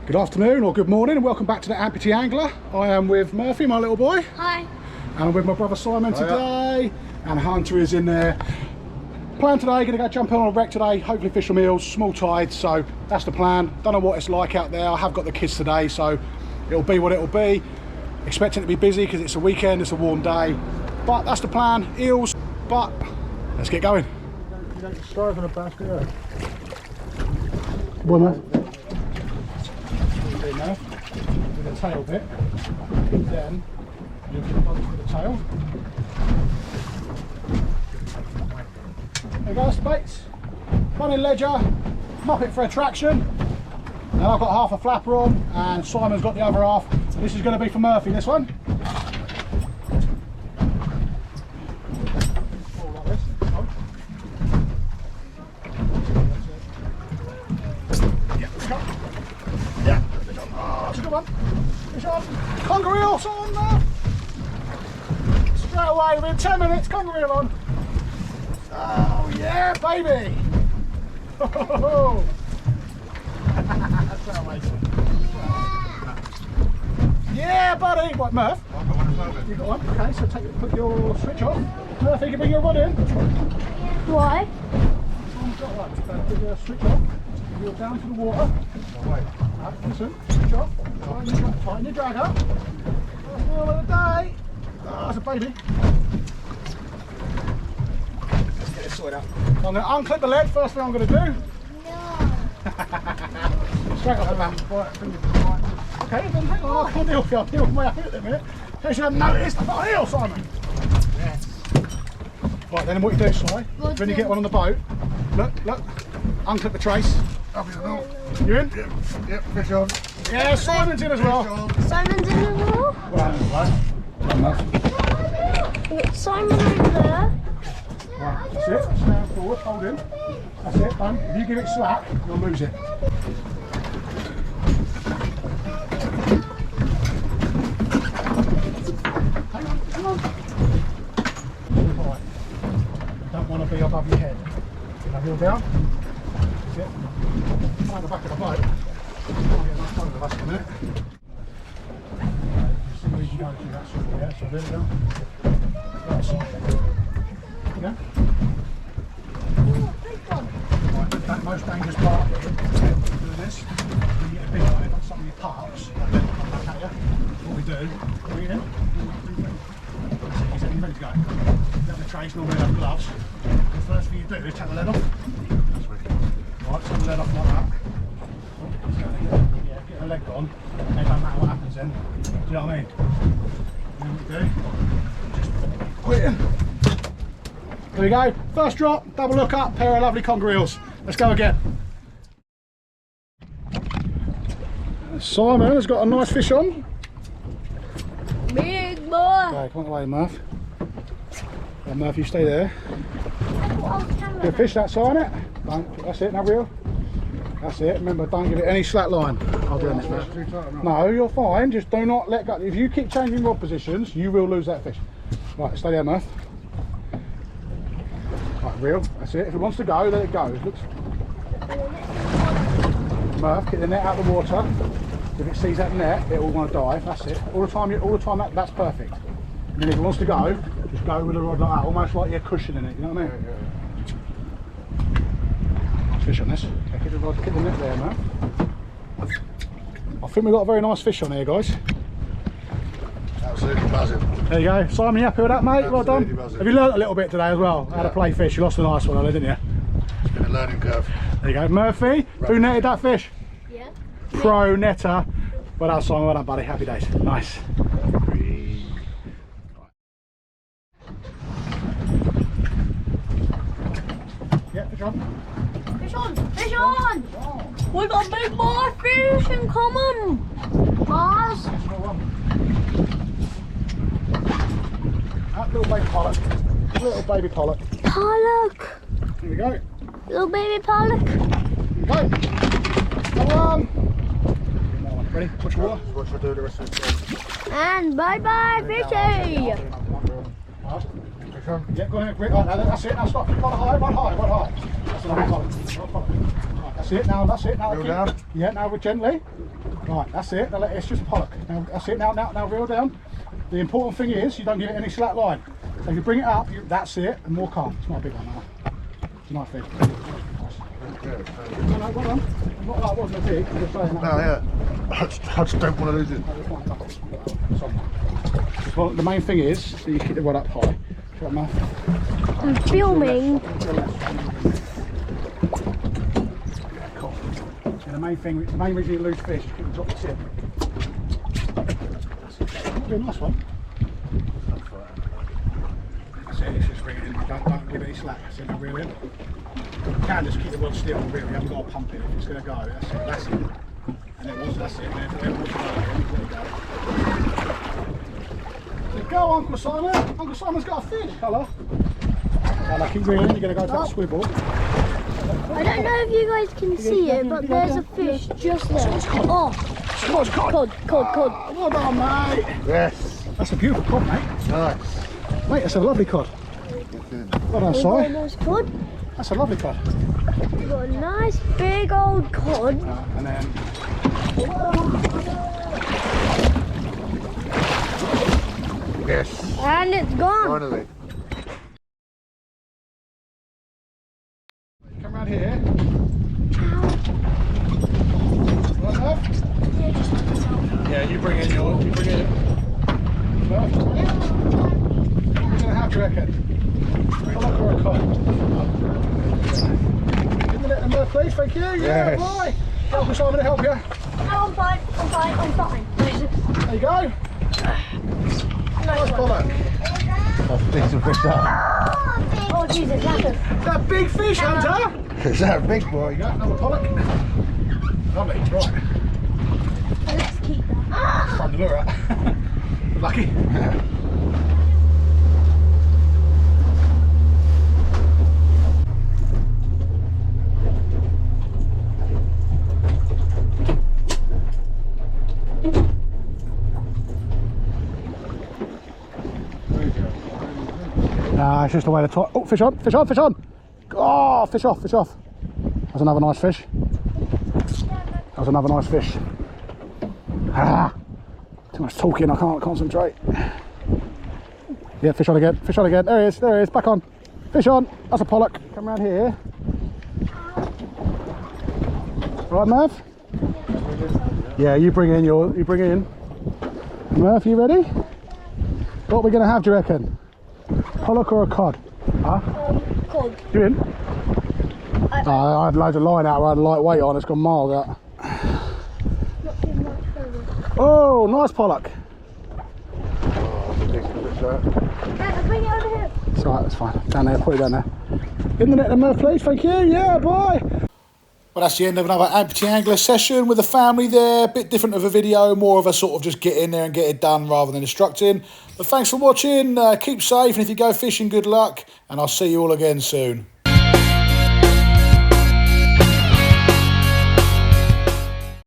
Good afternoon or good morning and welcome back to the Amputee Angler. I am with Murphy, my little boy. Hi. And I'm with my brother Simon today. And Hunter is in there. Plan today, going to go jump on a wreck today, hopefully fish some eels, small tide, so that's the plan. Don't know what it's like out there. I have got the kids today, so it'll be what it'll be. Expecting it to be busy because it's a weekend, it's a warm day. But that's the plan, eels, but let's get going. You don't starve in a basket, yeah? Boy, man. With the tail bit, then you can bolt with the tail. There you go, that's the baits. Running ledger, muppet for attraction. And I've got half a flapper on, and Simon's got the other half. This is going to be for Murphy, this one. Conger reels on there. Straight away within 10 minutes, conger reel on. Oh yeah, baby. Yeah, buddy. What, Murph? I've got one as well. You got one? Okay, so put your switch off. Murph, you can bring your rod in. Why? Put your switch off. Reel down to the water. Oh, wait. Listen, switch off. Tighten your drag up. First reel of the day. Oh, that's a baby. Let's get this sorted out. I'm going to unclip the lead. First thing I'm going to do. No. Straight off the lamp. Okay, then hang on. I can't deal with you. I'll deal with my outfit at the minute. In case you haven't noticed, I've got an eel, Simon. Yes. Right, then what you do, Si, when you get one on the boat, look, unclip the trace. You in? Yep, fish on. Yeah, Simon's in as well. Simon's in the wall. Simon over there. Right, that's it. Stand forward, hold in. That's it, done. If you give it slack, you'll lose it. Hang on. Right. You don't want to be above your head. Now heel down. That's it. Find the back of the boat. I'll get enough boat of us in a minute. See where you can go through that sort of, yeah, so really down. Right side. Yeah. Right, that most dangerous part of doing this, when you get a big one, on some of your parks, like that, come back at you. What we do, bring it in, he's ready to go. You have the trace, normally have gloves. The first thing you do is take the lead off. Right, take the lead off like that. Yeah, get the leg on, and it don't matter what happens then. Do you know what I mean? And then what you do, just put it in. There we go, first drop, double look up, pair of lovely conger reels. Let's go again. Simon has got a nice fish on. Big boy. Okay, come on away, Murph. Yeah, Murph, you stay there. Good fish, that side on it. That's it, now reel. That's it, remember, don't give it any slack line. I'll do this fish. No, you're fine, just do not let go. If you keep changing rod positions, you will lose that fish. Right, stay there, Murph. Right, reel, that's it. If it wants to go, let it go. It looks... Murph, get the net out of the water. If it sees that net, it will want to dive. That's it. All the time, that's perfect. And then if it wants to go, just go with the rod like that, almost like you're cushioning it. You know what I mean? Nice fish on this. Okay, get the rod, get the net there, Murph. I think we've got a very nice fish on here, guys. Absolutely buzzing. There you go. Simon, you happy with that, mate? Well done. Buzzing. Have you learnt a little bit today as well? How to play fish? You lost a nice one, didn't you? It's been a learning curve. There you go. Murphy, who netted that fish? Yeah. Pro netter. Well done, Simon. Well done, buddy. Happy days. Nice. Yeah, fish on. Fish on. Fish on. We got big boy fish in common. Mars. That little baby pollock. Little baby pollock. Pollock. Here we go. Little baby pollock. Go. Come on. Ready? Push water. What should I do the rest of the day? And bye bye, fishy. Yeah, go ahead. Right, that's it. Now stop. Run high, run high, run high. That's the right collar. Right, that's That's it now, that's it. Now Reel down. Yeah, now we're gently. Right, that's it. Now it's just a pollock. Now that's it. Now reel down. The important thing is you don't give it any slack line. So if you bring it up, that's it, and more calm. It's not a big one now. It's a nice thing. No, well done. Not that wasn't a big, I'm just saying that. No, yeah. I just don't want to lose it. Well, the main thing is that you keep the rod up high. Shut up, Matt. I'm filming. Cool. So the main reason you lose fish is because you drop the tip. That'll be a nice one. That's it, it's just bring it in. Don't give it any slack. That's it, now reel in. You can just keep the rod still, really. You haven't got to pump it. If it's going to go, that's it. And it was, that's it. There you go. So go, Uncle Simon. Uncle Simon's got a fish colour. Now keep reeling, you're going to go to that swivel. I don't know if you guys can see it, but there's a fish just there. Oh, cod. Well done, mate. Yes. That's a beautiful cod, mate. Nice. Mate, that's a lovely cod. Well done, we got a Si. nice cod. That's a lovely cod. We got a nice big old cod. And then... Yes. And it's gone. Finally. Come round here. Right, love? Yeah, you bring in yours. You bring in it. Love, what are we going to have, do you reckon? I'll look for a cod. Give me that number, please, thank you. Yeah, Yes. right. Uncle Simon to help you. No, I'm fine. There you go. Nice pollock. That's a decent fish that. Oh, Jesus, that's a... That big fish, Hunter. Is that a big boy? There you go, another pollock. Lovely, right. Let's keep that. Fun to look at. Lucky. Nah, it's just the way the top. Oh, fish on, fish on, fish on! Oh, fish off, fish off. That's another nice fish. That was another nice fish. Ah, too much talking, I can't concentrate. Yeah, fish on again, fish on again. There he is, back on. Fish on, that's a pollock. Come around here. Right, Merv? Yeah, you bring in. Merv, you ready? What are we going to have, do you reckon? Pollock or a cod? Huh? Cod. You in? I had loads of line out, I had a light weight on, it's gone miles out. Not too much further. Oh, nice pollock. Oh, that's a decent fish that. Dad, bring it over here. It's alright, that's fine. Down there, put it down there. In the net, Merv, please, thank you. Yeah, bye. Well, that's the end of another Amputee Angler session with the family there. A bit different of a video, more of a sort of just get in there and get it done rather than instructing. But thanks for watching. Keep safe, and if you go fishing, good luck. And I'll see you all again soon.